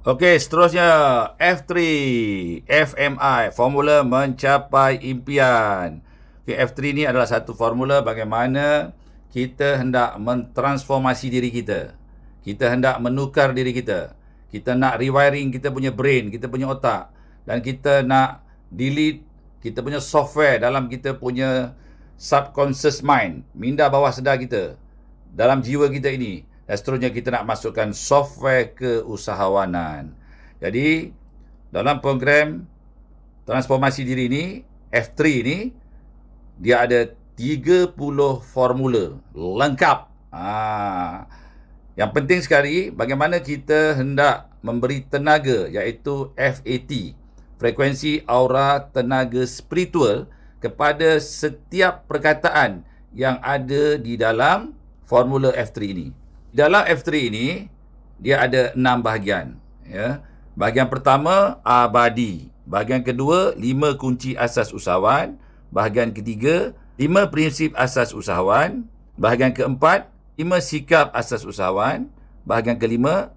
Okey, seterusnya F3, FMI, formula mencapai impian. Okey, F3 ni adalah satu formula bagaimana kita hendak mentransformasi diri kita. Kita hendak menukar diri kita. Kita nak rewiring kita punya brain, kita punya otak. Dan kita nak delete kita punya software dalam kita punya subconscious mind, minda bawah sedar kita, dalam jiwa kita ini. Dan seterusnya kita nak masukkan software keusahawanan. Jadi, dalam program transformasi diri ini, F3 ini, dia ada 30 formula lengkap. Yang penting sekali, bagaimana kita hendak memberi tenaga, iaitu FAT, frekuensi aura tenaga spiritual, kepada setiap perkataan yang ada di dalam formula F3 ini. Dalam F3 ini, dia ada 6 bahagian. Ya. Bahagian pertama, abadi. Bahagian kedua, 5 kunci asas usahawan. Bahagian ketiga, 5 prinsip asas usahawan. Bahagian keempat, 5 sikap asas usahawan. Bahagian kelima,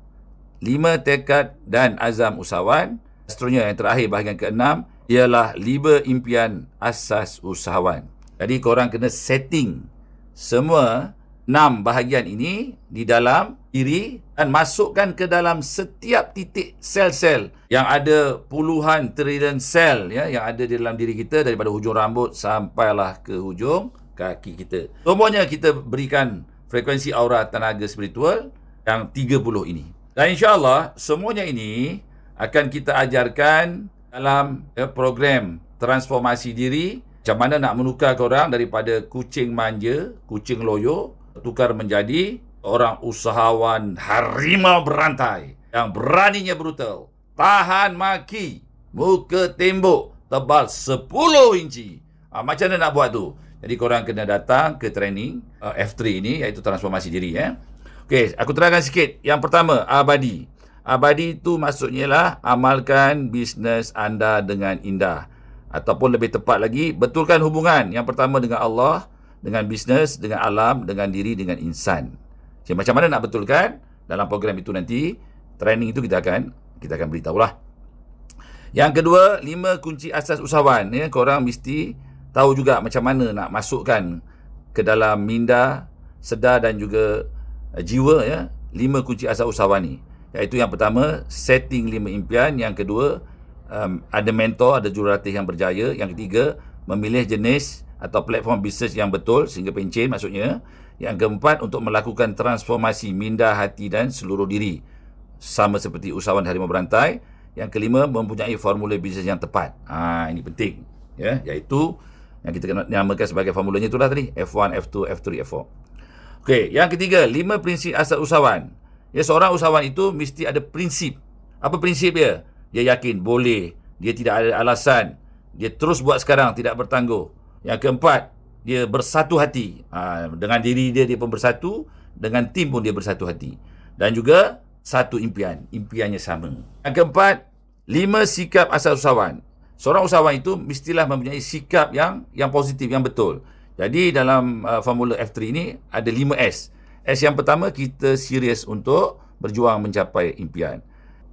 5 tekad dan azam usahawan. Seterusnya, yang terakhir, bahagian keenam, ialah 5 impian asas usahawan. Jadi, korang kena setting semua 6 bahagian ini di dalam diri dan masukkan ke dalam setiap titik sel-sel yang ada puluhan trilion sel, ya, yang ada di dalam diri kita, daripada hujung rambut sampailah ke hujung kaki kita. Semuanya kita berikan frekuensi aura tenaga spiritual yang 30 ini. Dan insya-Allah semuanya ini akan kita ajarkan dalam program transformasi diri, macam mana nak menukar korang daripada kucing manja, kucing loyo, tukar menjadi orang usahawan harimau berantai yang beraninya brutal, tahan maki, muka tembok tebal 10 inci. Macam mana nak buat tu? Jadi korang kena datang ke training F3 ini, iaitu transformasi diri. Okey, aku terangkan sikit. Yang pertama, abadi. Abadi itu maksudnya lah amalkan bisnes anda dengan indah. Ataupun lebih tepat lagi, betulkan hubungan yang pertama dengan Allah, dengan bisnes, dengan alam, dengan diri, dengan insan. Jadi, macam mana nak betulkan? Dalam program itu nanti, training itu kita akan beritahulah. Yang kedua, 5 kunci asas usahawan. Ya, korang mesti tahu juga macam mana nak masukkan ke dalam minda, sedar dan juga jiwa, ya, 5 kunci asas usahawan ni. Iaitu yang pertama, setting 5 impian. Yang kedua, ada mentor, ada jurulatih yang berjaya. Yang ketiga, memilih jenis atau platform bisnes yang betul sehingga pencen maksudnya. Yang keempat, untuk melakukan transformasi minda, hati dan seluruh diri, sama seperti usahawan harimau berantai. Yang kelima, mempunyai formula bisnes yang tepat. Ini penting, ya, iaitu yang kita namakan sebagai formulanya itulah tadi, F1, F2, F3, F4. Okey, yang ketiga, 5 prinsip asas usahawan. Ya, seorang usahawan itu mesti ada prinsip. Apa prinsip dia? Dia yakin boleh, dia tidak ada alasan, dia terus buat sekarang, tidak bertangguh. Yang keempat, dia bersatu hati. Dengan diri dia pun bersatu, dengan tim pun dia bersatu hati. Dan juga satu impian, impiannya sama. Yang keempat, 5 sikap asas usahawan. Seorang usahawan itu mestilah mempunyai sikap yang positif, yang betul. Jadi dalam formula F3 ini ada 5 S. S yang pertama, kita serius untuk berjuang mencapai impian.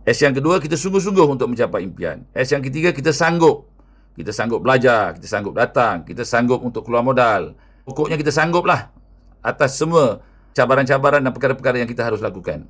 S yang kedua, kita sungguh-sungguh untuk mencapai impian. S yang ketiga, kita sanggup. Kita sanggup belajar, kita sanggup datang, kita sanggup untuk keluar modal. Pokoknya kita sangguplah atas semua cabaran-cabaran dan perkara-perkara yang kita harus lakukan.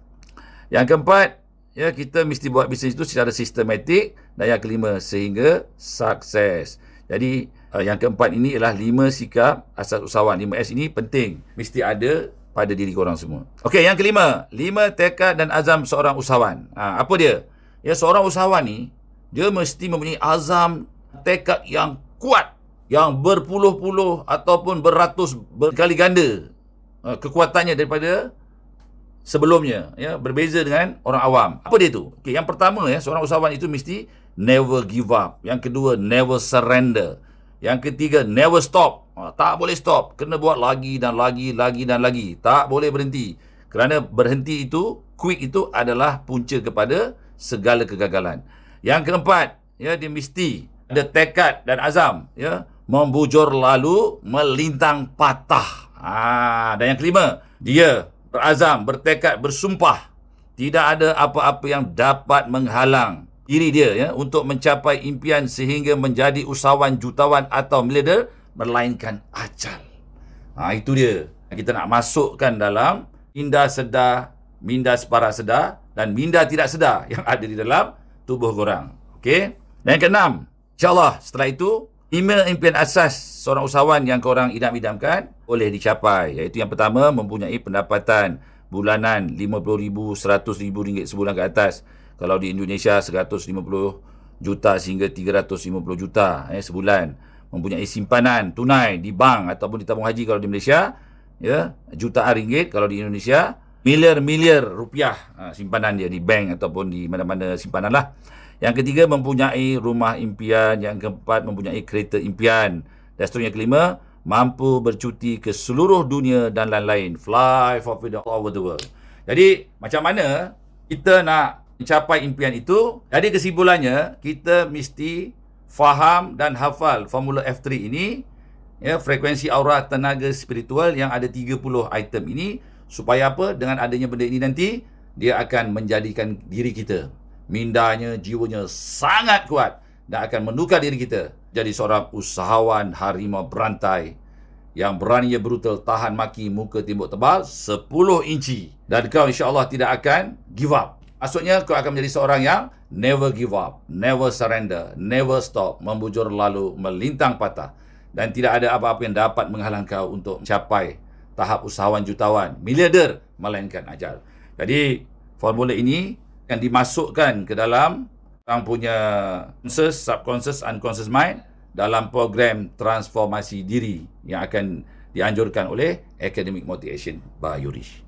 Yang keempat, ya, kita mesti buat bisnes itu secara sistematik. Dan yang kelima, sehingga sukses. Jadi, yang keempat ini ialah 5 sikap asas usahawan. 5S ini penting, mesti ada pada diri korang semua. Okey, yang kelima, 5 tekad dan azam seorang usahawan. Apa dia? Ya, seorang usahawan ni, dia mesti mempunyai azam, tekad yang kuat, yang berpuluh-puluh ataupun beratus berkali ganda kekuatannya daripada sebelumnya, ya, berbeza dengan orang awam. Apa dia tu? Okey, yang pertama, ya, seorang usahawan itu mesti never give up. Yang kedua, never surrender. Yang ketiga, never stop. Tak boleh stop, kena buat lagi dan lagi dan lagi. Tak boleh berhenti. Kerana berhenti itu, quit itu adalah punca kepada segala kegagalan. Yang keempat, ya, dia mesti ada tekad dan azam, ya, membujur lalu, melintang patah. Dan yang kelima, dia berazam, bertekad, bersumpah Tidak ada apa-apa yang dapat menghalang diri dia ya untuk mencapai impian sehingga menjadi usahawan jutawan atau miliarder, melainkan ajal. Itu dia. Kita nak masukkan dalam minda sedar, minda separa sedar dan minda tidak sedar yang ada di dalam tubuh korang. Okey? Dan yang keenam, insyaAllah setelah itu, 5 impian asas seorang usahawan yang korang idam-idamkan boleh dicapai. Iaitu yang pertama, mempunyai pendapatan bulanan RM50,000, RM100,000 sebulan ke atas. Kalau di Indonesia 150 juta sehingga 350 juta sebulan. Mempunyai simpanan tunai di bank ataupun di tabung haji kalau di Malaysia, ya, jutaan ringgit. Kalau di Indonesia, miliar-miliar rupiah simpanan dia di bank ataupun di mana-mana simpanan lah. Yang ketiga, mempunyai rumah impian. Yang keempat, mempunyai kereta impian. Dan seterusnya kelima, mampu bercuti ke seluruh dunia dan lain-lain. Fly for freedom all over the world. Jadi, macam mana kita nak mencapai impian itu? Jadi kesimpulannya, kita mesti faham dan hafal formula F3 ini, ya, frekuensi aura tenaga spiritual yang ada 30 item ini, supaya apa? Dengan adanya benda ini nanti, dia akan menjadikan diri kita, mindanya, jiwanya sangat kuat dan akan menukar diri kita jadi seorang usahawan harimau berantai yang beraninya brutal, tahan maki, muka tembok tebal 10 inci. Dan kau insya-Allah tidak akan give up. Maksudnya kau akan menjadi seorang yang never give up, never surrender, never stop, membujur lalu melintang patah. Dan tidak ada apa-apa yang dapat menghalang kau untuk mencapai tahap usahawan jutawan, miliarder, melainkan ajal. Jadi formula ini akan dimasukkan ke dalam orang punya conscious, subconscious, unconscious mind dalam program transformasi diri yang akan dianjurkan oleh Academic Motivation by Yurish.